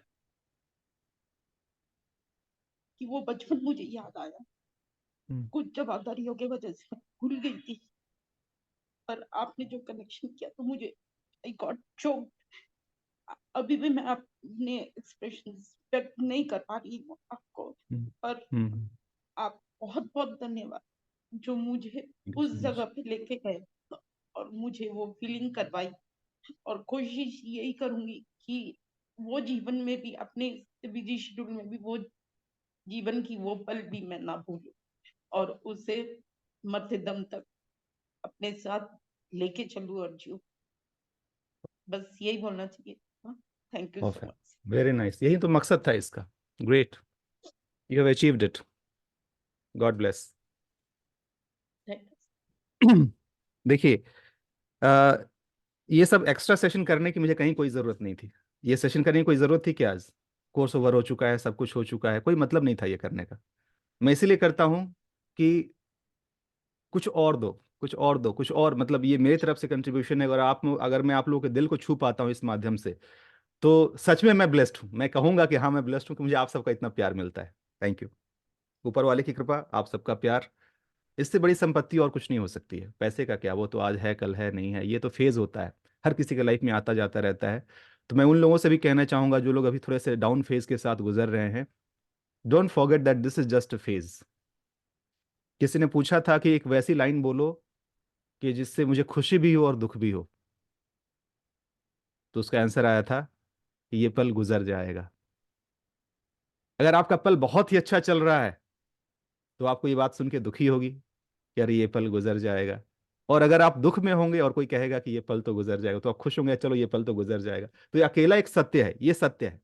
कि वो बचपन मुझे याद आया। कुछ जवाबदारियों की वजह से भूल गई थी, पर आपने जो कनेक्शन किया तो मुझे आई गॉट चोक्ड। अभी भी मैं अपने एक्सप्रेशन व्यक्त नहीं कर पा रही हूँ आपको, पर आप बहुत बहुत धन्यवाद जो मुझे उस जगह पे लेके गए और मुझे वो फीलिंग करवाई। और कोशिश यही करूंगी कि वो जीवन में भी, अपने बिजी शेड्यूल में भी, वो जीवन की वो पल भी मैं ना भूलूं और उसे मरते दम तक अपने साथ लेके चलूं और जीऊं। बस यही बोलना चाहिए। Thank you so much. Very nice, यही तो मकसद था इसका। Great, you have achieved it. God bless. देखिए, ये सब एक्स्ट्रा सेशन करने की मुझे कहीं कोई ज़रूरत नहीं थी। ये सेशन करने की कोई ज़रूरत थी क्या? आज कोर्स ओवर हो चुका है, सब कुछ हो चुका है, कोई मतलब नहीं था ये करने का। मैं इसीलिए करता हूँ कि कुछ और दो, कुछ और दो, कुछ और, मतलब ये मेरी तरफ से कंट्रीब्यूशन है। अगर मैं आप लोगों के दिल को छू पाता हूँ इस माध्यम से, तो सच में मैं ब्लेस्ड हूँ। मैं कहूँगा कि हाँ मैं ब्लेस्ड हूँ कि मुझे आप सबका इतना प्यार मिलता है। Thank you. ऊपर वाले की कृपा, आप सबका प्यार, इससे बड़ी संपत्ति और कुछ नहीं हो सकती है। पैसे का क्या, वो तो आज है कल है नहीं है, ये तो फेज होता है, हर किसी के लाइफ में आता जाता रहता है। तो मैं उन लोगों से भी कहना चाहूंगा जो लोग अभी थोड़े से डाउन फेज के साथ गुजर रहे हैं, don't forget that this is just a phase. किसी ने पूछा था कि एक वैसी लाइन बोलो कि जिससे मुझे खुशी भी हो और दुख भी हो, तो उसका आंसर आया था कि ये पल गुजर जाएगा। अगर आपका पल बहुत ही अच्छा चल रहा है तो आपको ये बात सुन के दुखी होगी कि अरे ये पल गुजर जाएगा। और अगर आप दुख में होंगे और कोई कहेगा कि ये पल तो गुजर जाएगा, तो आप खुश होंगे, चलो ये पल तो गुजर जाएगा। तो ये अकेला एक सत्य है, ये सत्य है।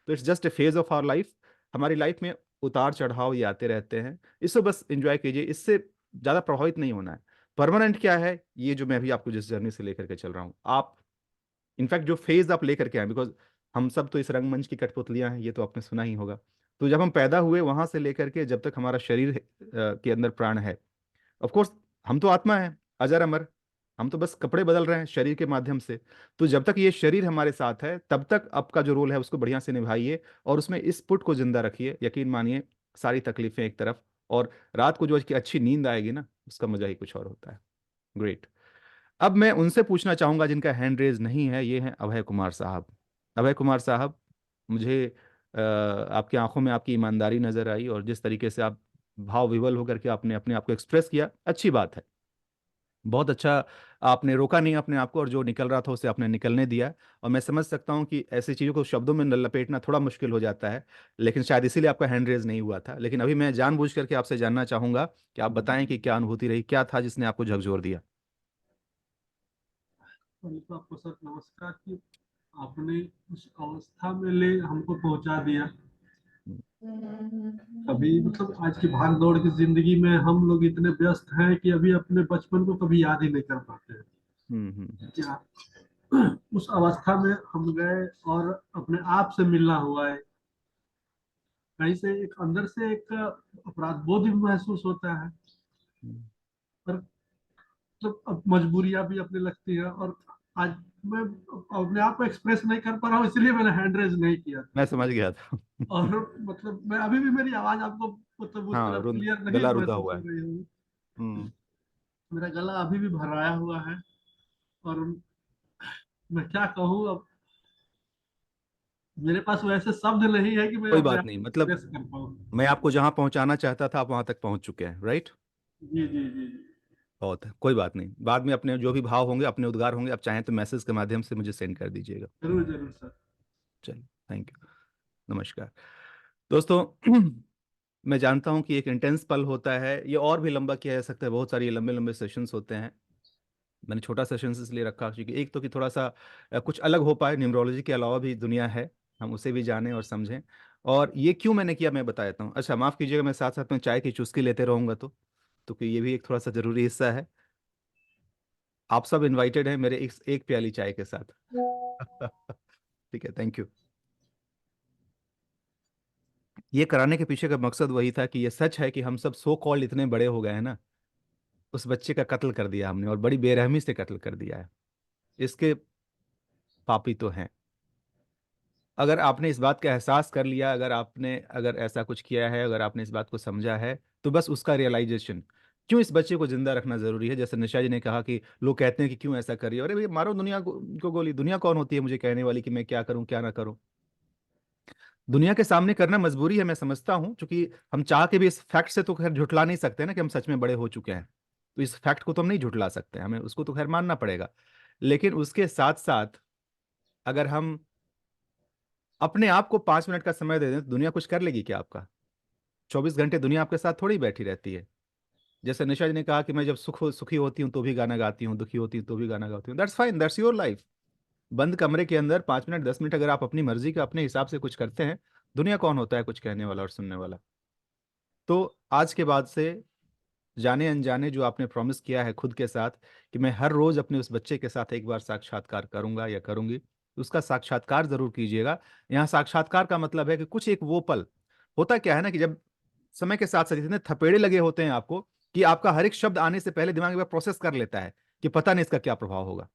तो it's just a phase of our life. हमारी लाइफ में उतार चढ़ाव ये आते रहते हैं, इसको बस एंजॉय कीजिए, इससे ज्यादा प्रभावित नहीं होना है। परमानेंट क्या है, ये जो मैं अभी आपको जिस जर्नी से लेकर के चल रहा हूँ, आप इनफैक्ट जो फेज आप लेकर के आए, बिकॉज हम सब तो इस रंगमंच की कठपुतलियां हैं, ये तो आपने सुना ही होगा। तो जब हम पैदा हुए वहां से लेकर के जब तक हमारा शरीर के अंदर प्राण है, ऑफ कोर्स हम तो आत्मा है, अजर अमर, हम तो बस कपड़े बदल रहे हैं शरीर के माध्यम से। तो जब तक ये शरीर हमारे साथ है तब तक आपका जो रोल है उसको बढ़िया से निभाइए और उसमें इस पुट को जिंदा रखिए। यकीन मानिए, सारी तकलीफें एक तरफ, और रात को जो की अच्छी नींद आएगी ना, उसका मजा ही कुछ और होता है। ग्रेट। अब मैं उनसे पूछना चाहूंगा जिनका हैंड रेज नहीं है, ये हैं अभय कुमार साहब। अभय कुमार साहब, मुझे आपकी आंखों में आपकी ईमानदारी नजर आई, और जिस तरीके से आप भाव विवल होकर के आपने अपने आप को एक्सप्रेस किया, अच्छी बात है, बहुत अच्छा। आपने रोका नहीं अपने आप को, और जो निकल रहा था उसे आपने निकलने दिया। और मैं समझ सकता हूँ कि ऐसी चीज़ों को शब्दों में लपेटना थोड़ा मुश्किल हो जाता है, लेकिन शायद इसीलिए आपका हैंड रेज नहीं हुआ था। लेकिन अभी मैं जानबूझ करके आपसे जानना चाहूंगा कि आप बताएं कि क्या अनुभूति रही, क्या था जिसने आपको झकझोर दिया। पहले तो आपको सर नमस्कार कि आपने उस अवस्था में ले हमको पहुंचा दिया। कभी मतलब आज की भाग दौड़ की जिंदगी में हम लोग इतने व्यस्त हैं कि अभी अपने बचपन को कभी याद ही नहीं कर पाते हैं। क्या उस अवस्था में हम गए और अपने आप से मिलना हुआ है, कहीं से एक अंदर से एक अपराध बोध भी महसूस होता है, पर मतलब अब मजबूरियां भी अपने लगती है। और आज मैं अपने आप को एक्सप्रेस नहीं कर पा रहा हूँ, इसलिए मैंने हैंड रेज नहीं किया था। मैं समझ गया था। और मतलब मैं अभी भी मेरी आवाज आपको मतलब उस हाँ, तरह क्लियर नहीं गला रुंधा महसूस हुआ हो है। रही होगी। मेरा गला अभी भी भराया हुआ है, और मैं क्या कहूँ अब, मेरे पास वैसे शब्द नहीं है कि मैं कोई अपने बात आप नहीं, को मतलब एक्सप्रेस कर पाऊँ। मैं आपको जहां पहुंचाना चाहता था आप वहां तक पहुंच चुके हैं, राइट। जी जी जी जी। बहुत है, कोई बात नहीं, बाद में अपने जो भी भाव होंगे, अपने उद्गार होंगे, आप चाहें तो मैसेज के माध्यम से मुझे सेंड कर दीजिएगा। जरूर जरूर सर। चलिए, थैंक यू, नमस्कार दोस्तों। मैं जानता हूं कि एक इंटेंस पल होता है, ये और भी लंबा किया जा सकता है, बहुत सारे लंबे लंबे सेशंस होते हैं। मैंने छोटा सेशन इसलिए रखा क्योंकि एक तो कि थोड़ा सा कुछ अलग हो पाए, न्यूमरोलॉजी के अलावा भी दुनिया है, हम उसे भी जानें और समझें। और ये क्यों मैंने किया मैं बता देता हूँ। अच्छा, माफ़ कीजिएगा, मैं साथ साथ में चाय की चुस्की लेते रहूंगा तो कि ये भी एक थोड़ा सा जरूरी हिस्सा है। आप सब इनवाइटेड हैं मेरे एक प्याली चाय के साथ। ठीक है, थैंक यू। ये कराने के पीछे का मकसद वही था कि ये सच है कि हम सब सो कॉल्ड इतने बड़े हो गए हैं ना, उस बच्चे का कत्ल कर दिया हमने, और बड़ी बेरहमी से कत्ल कर दिया है। इसके पापी तो हैं। अगर आपने इस बात का एहसास कर लिया, अगर ऐसा कुछ किया है, अगर आपने इस बात को समझा है, तो बस उसका रियलाइजेशन, क्यों इस बच्चे को जिंदा रखना जरूरी है। जैसे निशा जी ने कहा कि लोग कहते हैं कि क्यों ऐसा कर रही है, अरे भैया मारो दुनिया को गोली। दुनिया कौन होती है मुझे कहने वाली कि मैं क्या करूं क्या ना करूं। दुनिया के सामने करना मजबूरी है, मैं समझता हूं, क्योंकि हम चाह के भी इस फैक्ट से तो खैर झुठला नहीं सकते ना कि हम सच में बड़े हो चुके हैं। तो इस फैक्ट को तो हम नहीं झुठला सकते, हमें उसको तो खैर मानना पड़ेगा। लेकिन उसके साथ साथ अगर हम अपने आप को 5 मिनट का समय दे दें तो दुनिया कुछ कर लेगी क्या आपका? 24 घंटे दुनिया आपके साथ थोड़ी बैठी रहती है। जैसे निशा जी ने कहा कि मैं जब सुखी होती हूँ तो भी गाना गाती हूँ, दुखी होती हूँ तो भी गाना गाती हूँ, that's fine, that's your life. बंद कमरे के अंदर 5 मिनट 10 मिनट अगर आप अपनी मर्जी का अपने हिसाब से कुछ करते हैं, दुनिया कौन होता है कुछ कहने वाला और सुनने वाला। तो आज के बाद से जाने अनजाने जो आपने प्रॉमिस किया है खुद के साथ कि मैं हर रोज अपने उस बच्चे के साथ एक बार साक्षात्कार करूंगा या करूंगी, उसका साक्षात्कार जरूर कीजिएगा। यहाँ साक्षात्कार का मतलब है कि कुछ एक वो पल होता क्या है ना, कि जब समय के साथ साथ इतने थपेड़े लगे होते हैं आपको कि आपका हर एक शब्द आने से पहले दिमाग में प्रोसेस कर लेता है कि पता नहीं इसका क्या प्रभाव होगा।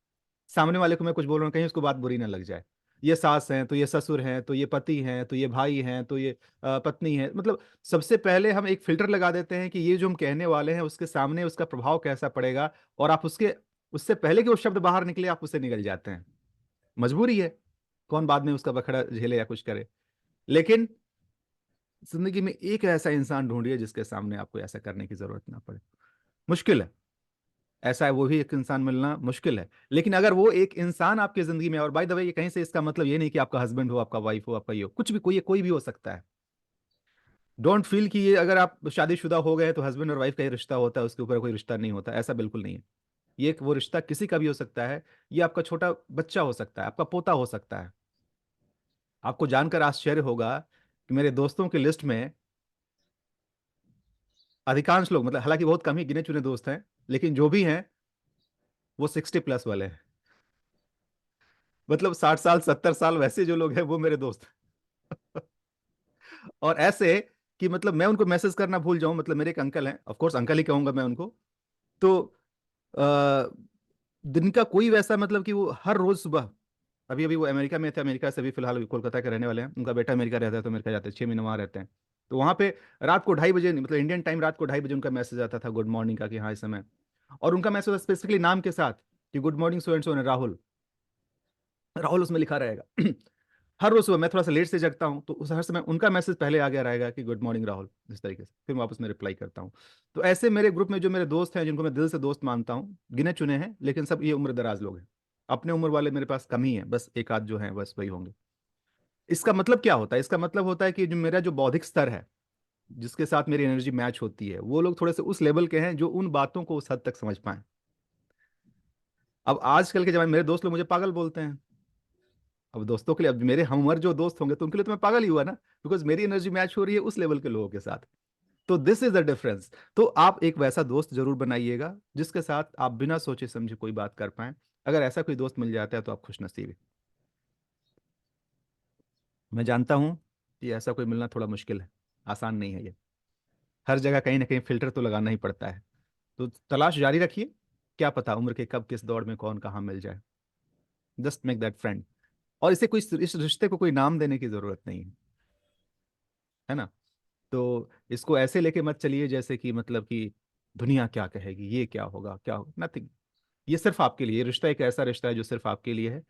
सामने वाले को मैं कुछ बोल रहा हूँ, कहीं उसको बात बुरी ना लग जाए। ये सास हैं, तो ये ससुर हैं, तो ये पति हैं, तो ये भाई हैं, तो ये पत्नी है। मतलब सबसे पहले हम एक फिल्टर लगा देते हैं कि ये जो हम कहने वाले हैं उसके सामने उसका प्रभाव कैसा पड़ेगा, और आप उससे पहले कि वो शब्द बाहर निकले आप उससे निकल जाते हैं। मजबूरी है, कौन बाद में उसका बखड़ा झेले या कुछ करे। लेकिन जिंदगी में एक ऐसा इंसान ढूंढिए जिसके सामने आपको ऐसा करने की जरूरत ना पड़े। मुश्किल है, ऐसा है, वो भी एक इंसान मिलना मुश्किल है। लेकिन अगर वो एक इंसान आपकी जिंदगी में, और बाय द वे ये कहीं से इसका मतलब ये नहीं कि आपका हस्बैंड हो, आपका वाइफ हो, आपका ये हो, कुछ भी, कोई भी हो सकता है। डोंट फील कि ये अगर आप शादीशुदा हो गए तो हस्बैंड और वाइफ का ही रिश्ता होता है, उसके ऊपर कोई रिश्ता नहीं होता, ऐसा बिल्कुल नहीं है। ये एक वो रिश्ता किसी का भी हो सकता है। ये आपका छोटा बच्चा हो सकता है, आपका पोता हो सकता है। आपको जानकर आश्चर्य होगा कि मेरे दोस्तों की लिस्ट में अधिकांश लोग, मतलब हालांकि बहुत कम ही गिने चुने दोस्त हैं, लेकिन जो भी हैं वो 60+ वाले हैं। मतलब 60 साल 70 साल वैसे जो लोग हैं वो मेरे दोस्त हैं। और ऐसे कि मतलब मैं उनको मैसेज करना भूल जाऊं। मतलब मेरे एक अंकल हैं, ऑफ कोर्स अंकल ही कहूंगा मैं उनको। तो आ, दिन का कोई वैसा, मतलब कि वो हर रोज सुबह, अभी अभी वो अमेरिका में थे, अमेरिका से अभी फिलहाल अभी कोलकाता के रहने वाले हैं। उनका बेटा अमेरिका रहता है तो अमेरिका जाते हैं, 6 महीने वहाँ रहते हैं। तो वहाँ पे रात को 2:30 बजे, मतलब इंडियन टाइम रात को 2:30 बजे उनका मैसेज आता था गुड मॉर्निंग का, कि हाँ इस समय। और उनका मैसेज स्पेसिफिकली नाम के साथ कि good morning so and so, Rahul. Rahul उसमें लिखा रहेगा। हर रोज सुबह मैं थोड़ा सा लेट से जगता हूँ तो उस हर समय उनका मैसेज पहले आ गया रहेगा कि गुड मॉर्निंग राहुल, इस तरीके से। फिर मैं वापस में रिप्लाई करता हूँ। तो ऐसे मेरे ग्रुप में जो मेरे दोस्त हैं, जिनको मैं दिल से दोस्त मानता हूँ, गिने चुने हैं, लेकिन सब ये उम्र दराज लोग हैं। अपने उम्र वाले मेरे पास कम ही है, बस एक आध जो है बस वही होंगे। इसका मतलब क्या होता है? इसका मतलब होता है कि जो मेरा जो बौद्धिक स्तर है, जिसके साथ मेरी एनर्जी मैच होती है, वो लोग थोड़े से उस लेवल के हैं जो उन बातों को उस हद तक समझ पाए। अब आजकल के जमाने में मेरे दोस्त लोग मुझे पागल बोलते हैं। अब दोस्तों के लिए, अब मेरे हम उम्र जो दोस्त होंगे तो उनके लिए तो मैं पागल ही हुआ ना, बिकॉज मेरी एनर्जी मैच हो रही है उस लेवल के लोगों के साथ। तो दिस इज द डिफरेंस। तो आप एक वैसा दोस्त जरूर बनाइएगा जिसके साथ आप बिना सोचे समझे कोई बात कर पाए। अगर ऐसा कोई दोस्त मिल जाता है तो आप खुश नसीब है। मैं जानता हूं कि ऐसा कोई मिलना थोड़ा मुश्किल है, आसान नहीं है ये। हर जगह कहीं ना कहीं फिल्टर तो लगाना ही पड़ता है। तो तलाश जारी रखिए, क्या पता उम्र के कब किस दौड़ में कौन कहाँ मिल जाए। Just make that friend. और इस रिश्ते को कोई नाम देने की जरूरत नहीं है ना। तो इसको ऐसे लेके मत चलिए जैसे कि मतलब कि दुनिया क्या कहेगी, ये क्या होगा, क्या होगा, नथिंग। ये सिर्फ आपके लिए, ये रिश्ता एक ऐसा रिश्ता है जो सिर्फ आपके लिए है।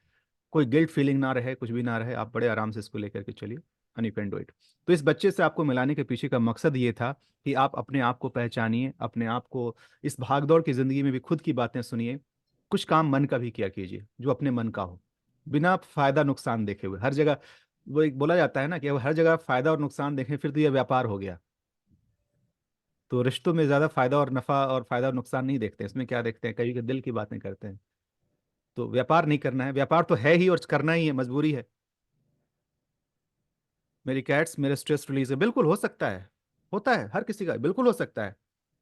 कोई गिल्ट फीलिंग ना रहे, कुछ भी ना रहे, आप बड़े आराम से इसको लेकर के चलिए, and you can do it. तो इस बच्चे से आपको मिलाने के पीछे का मकसद ये था कि आप अपने आप को पहचानिए, अपने आप को इस भागदौड़ की जिंदगी में भी खुद की बातें सुनिए। कुछ काम मन का भी किया कीजिए जो अपने मन का हो, बिना फायदा नुकसान देखे हुए। हर जगह वो एक बोला जाता है ना कि अब हर जगह फायदा और नुकसान देखें फिर तो यह व्यापार हो गया। तो रिश्तों में ज्यादा फायदा और नफा और फायदा और नुकसान नहीं देखते, इसमें क्या देखते हैं, कभी के दिल की बातें करते हैं। तो व्यापार नहीं करना है, व्यापार तो है ही और करना ही है, मजबूरी है। मेरी कैट्स मेरे स्ट्रेस रिलीज है, बिल्कुल हो सकता है, होता है, हर किसी का बिल्कुल हो सकता है।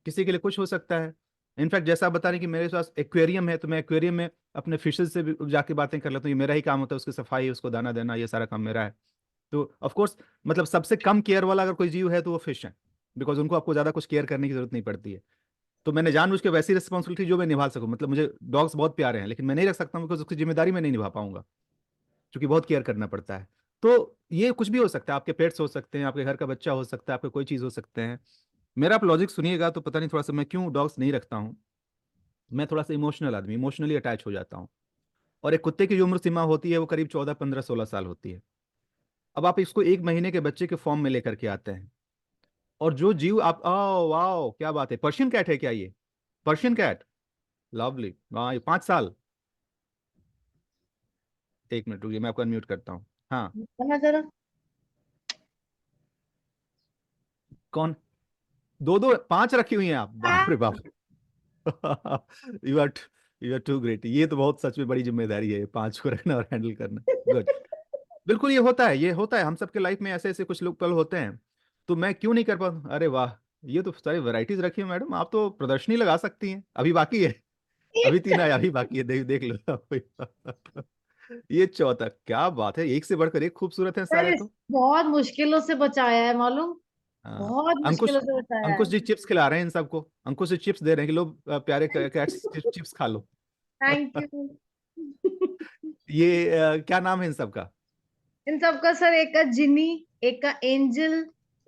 किसी के लिए कुछ हो सकता है। इनफैक्ट जैसा आप बता रहे हैं कि मेरे पास एक्वेरियम है, तो मैं एक्वेरियम में अपने फिशेज से भी जाके बातें कर लेता हूँ। ये मेरा ही काम होता है, उसकी सफाई, उसको दाना देना, ये सारा काम मेरा है। तो ऑफ कोर्स मतलब सबसे कम केयर वाला अगर कोई जीव है तो वो फिश है, बिकॉज उनको आपको ज्यादा कुछ केयर करने की जरूरत नहीं पड़ती है। तो मैंने जानबूझ के वैसी रिस्पॉन्सिबिलिटी जो मैं निभा सकूं, मतलब मुझे डॉग्स बहुत प्यारे हैं लेकिन मैं नहीं रख सकता हूं बिकॉज उसकी जिम्मेदारी मैं नहीं निभा पाऊंगा, क्योंकि बहुत केयर करना पड़ता है। तो ये कुछ भी हो सकता है, आपके पेट्स हो सकते हैं, आपके घर का बच्चा हो सकता है, आपके कोई चीज़ हो सकते हैं। मेरा आप लॉजिक सुनिएगा तो पता नहीं थोड़ा सा मैं क्यों डॉग्स नहीं रखता हूँ। मैं थोड़ा सा इमोशनल आदमी, इमोशनली अटैच हो जाता हूँ। और एक कुत्ते की जो उम्र सीमा होती है वो करीब 14 15 16 साल होती है। अब आप इसको 1 महीने के बच्चे के फॉर्म में लेकर के आते हैं, और जो जीव आप, ओ वाओ क्या बात है, पर्शियन कैट है क्या ये? Persian cat, lovely. वाह, ये 5 साल। 1 मिनट रुकिए, मैं आपको अनम्यूट करता हूँ। हाँ, जरा कौन? दो दो 5 रखी हुई हैं आप, बाप रे बाप। You are you are too great. ये तो बहुत सच में बड़ी जिम्मेदारी है, 5 को रखना और हैंडल करना। गुड। बिल्कुल ये होता है, ये होता है, हम सबके लाइफ में ऐसे ऐसे कुछ लोग पल होते हैं। तो मैं क्यों नहीं कर पाता? अरे वाह, ये तो सारी वैरायटीज रखी है मैडम, आप तो प्रदर्शनी लगा सकती हैं। अभी बाकी है, अभी 3 आया, अभी बाकी है, देख देख लो। ये चौथा, क्या बात है, एक से बढ़कर एक खूबसूरत है सारे अरे तो। बहुत मुश्किलों से बचाया है मालूम, हाँ, बहुत अंकुश, मुश्किलों से बचाया अंकुश है। जी चिप्स खिला रहे हैं इन सबको। अंकुश जी चिप्स दे रहे हैं कि लो प्यारे कैट्स चिप्स खा लो। Thank you. ये क्या नाम है इन सबका? इन सबका सर, एक का जिनी, एक का एंजल,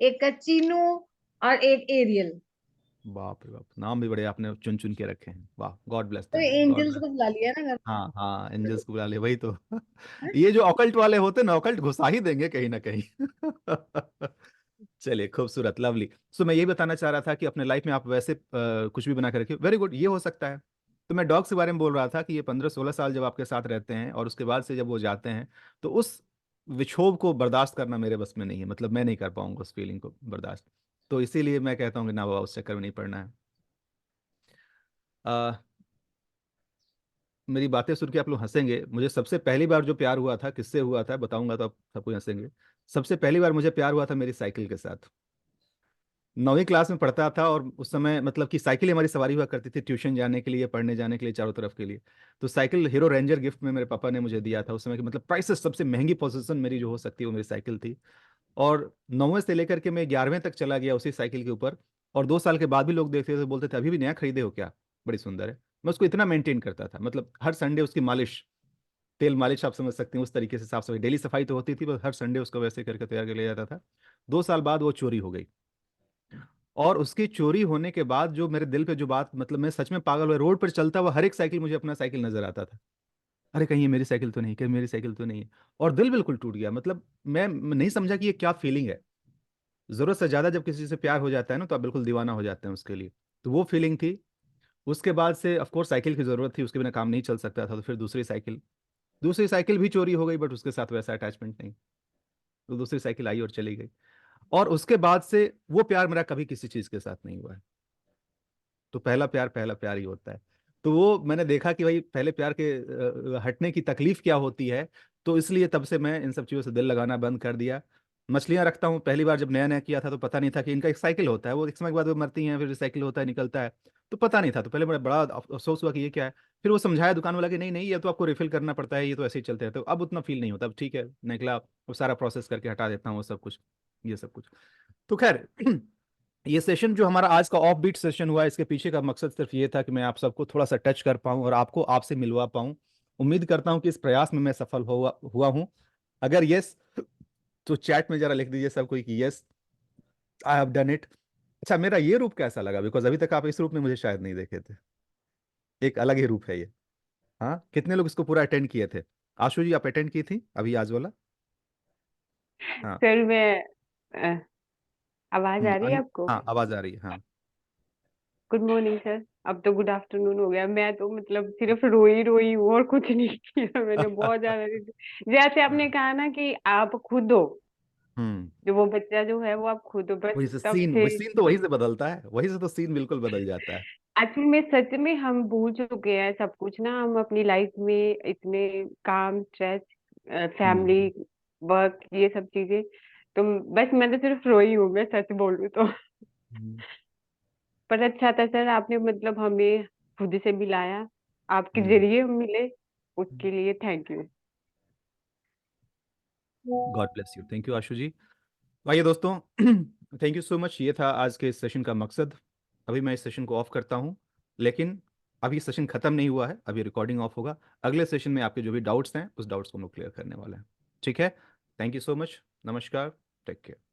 एक का चीनू और एक एरियल। बाप रे बाप, नाम भी बड़े आपने चुन चुन के रखे हैं, वाह, गॉड ब्लेस तो देम, गॉड एंजल्स ब्लेस। को बुला लिया ना घर हाँ हाँ, एंजल्स पे। को बुला ले वही तो। ये जो ऑकल्ट वाले होते हैं ना, ऑकल्ट घुसा ही देंगे कहीं ना कहीं। चलिए, खूबसूरत, लवली। सो मैं यही बताना चाह रहा था कि अपने लाइफ में आप वैसे कुछ भी बना के रखिए, वेरी गुड, ये हो सकता है। तो मैं डॉग्स के बारे में बोल रहा था कि ये 15-16 साल जब आपके साथ रहते हैं और उसके बाद से जब वो जाते हैं, तो उस विक्षोभ को बर्दाश्त करना मेरे बस में नहीं है, मतलब मैं नहीं कर पाऊंगा उस फीलिंग को बर्दाश्त। तो इसीलिए मैं कहता हूँ कि ना बाबा, उस चक्कर में नहीं पड़ना है। अ, मेरी बातें सुन के आप लोग हंसेंगे, मुझे सबसे पहली बार जो प्यार हुआ था, किससे हुआ था बताऊंगा तो आप सब कोई हंसेंगे। सबसे पहली बार मुझे प्यार हुआ था मेरी साइकिल के साथ। 9वीं क्लास में पढ़ता था और उस समय मतलब कि साइकिल ही हमारी सवारी हुआ करती थी, ट्यूशन जाने के लिए, पढ़ने जाने के लिए, चारों तरफ के लिए। तो साइकिल हीरो रेंजर गिफ्ट में मेरे पापा ने मुझे दिया था उस समय की, मतलब प्राइसेस सबसे महंगी पोजीशन मेरी जो हो सकती है वो मेरी साइकिल थी। और 9वें से लेकर के मैं 11वें तक चला गया उसी साइकिल के ऊपर। और 2 साल के बाद भी लोग देखते थे, बोलते थे अभी भी नया खरीदे हो क्या, बड़ी सुंदर है। मैं उसको इतना मेंटेन करता था, मतलब हर संडे उसकी मालिश, तेल मालिश आप समझ सकते हैं, उस तरीके से साफ सफाई, डेली सफाई तो होती थी, बस हर संडे उसको वैसे करके तैयार कर लिया जाता था। 2 साल बाद वो चोरी हो गई। और उसकी चोरी होने के बाद जो मेरे दिल पे जो बात, मतलब मैं सच में पागल हुआ, रोड पर चलता हुआ हर एक साइकिल मुझे अपना साइकिल नजर आता था। अरे कहीं ये मेरी साइकिल तो नहीं, कहीं मेरी साइकिल तो नहीं है। और दिल बिल्कुल टूट गया, मतलब मैं नहीं समझा कि ये क्या फीलिंग है। जरूरत से ज्यादा जब किसी से प्यार हो जाता है ना, तो आप बिल्कुल दीवाना हो जाते हैं उसके लिए। तो वो फीलिंग थी। उसके बाद से ऑफ कोर्स साइकिल की जरूरत थी, उसके बिना काम नहीं चल सकता था, तो फिर दूसरी साइकिल भी चोरी हो गई, बट उसके साथ वैसा अटैचमेंट नहीं। तो दूसरी साइकिल आई और चली गई। और उसके बाद से वो प्यार मेरा कभी किसी चीज के साथ नहीं हुआ है। तो पहला प्यार ही होता है। तो वो मैंने देखा कि भाई पहले प्यार के हटने की तकलीफ क्या होती है। तो इसलिए तब से मैं इन सब चीज़ों से दिल लगाना बंद कर दिया। मछलियां रखता हूँ, पहली बार जब नया नया किया था तो पता नहीं था कि इनका एक साइकिल होता है, वो एक समय के बाद वो मरती हैं, फिर रिसाइकिल होता है, निकलता है। तो पता नहीं था, तो पहले बड़ा बड़ा अफसोस हुआ कि ये क्या है। फिर वो समझाया दुकान वाला कि नहीं नहीं, ये तो आपको रिफिल करना पड़ता है, ये तो ऐसे ही चलते रहते हो। अब उतना फील नहीं होता, अब ठीक है, निकला, अब सारा प्रोसेस करके हटा देता हूँ वो सब कुछ, ये सब कुछ। तो खैर, ये सेशन जो हमारा आज का ऑफ बीट सेशन हुआ, इसके पीछे का मकसद सिर्फ ये था कि मैं आप सबको थोड़ा सा टच कर पाऊं और आपको आपसे मिलवा पाऊं। उम्मीद करता हूं कि इस प्रयास में मैं सफल हुआ हूं। अगर यस, तो चैट में जरा लिख दीजिए सब कोई कि yes, I have done it. अच्छा, मेरा ये रूप कैसा लगा, बिकॉज अभी तक आप इस रूप में मुझे शायद नहीं देखे थे। एक अलग ही रूप है ये। हाँ, कितने लोग इसको पूरा अटेंड किए थे? आशु जी, आप अटेंड की थी अभी आज वाला? हाँ। सर मैं अ, आवाज आ रही है आपको? हाँ, आवाज आ रही है, हाँ। Good morning sir. अब तो गुड आफ्टरनून हो गया। मैं तो मतलब सिर्फ रोई हूँ और कुछ नहीं किया मैंने। बहुत ज्यादा जैसे आपने कहा ना कि आप खुद हो, हम्म। जो वो बच्चा जो है वो आप खुद हो, बस वही से तब सीन, से। वही सीन तो वहीं से बदलता है, वहीं से तो सीन बिल्कुल बदल जाता है। एक्चुअली में सच में हम भूल चुके हैं सब कुछ ना। हम अपनी लाइफ में इतने काम, स्ट्रेस, फैमिली, हम्म। वर्क, ये सब चीजें। तो बस मैं तो सिर्फ रोई हूँ, मैं सच बोल रही तो। हम्म। पर अच्छा था सर, आपने मतलब हमें खुद से मिलाया। आपके हम्म। जरिए हम मिले, उसके लिए thank you. God bless you, thank you Ashu ji. आइए दोस्तों, थैंक यू सो मच, ये था आज के इस सेशन का मकसद। अभी मैं इस सेशन को ऑफ करता हूँ, लेकिन अभी सेशन खत्म नहीं हुआ है, अभी रिकॉर्डिंग ऑफ होगा। अगले सेशन में आपके जो भी डाउट्स हैं, उस डाउट्स को हम लोग क्लियर करने वाले हैं। ठीक है, थैंक यू सो मच, नमस्कार, टेक केयर।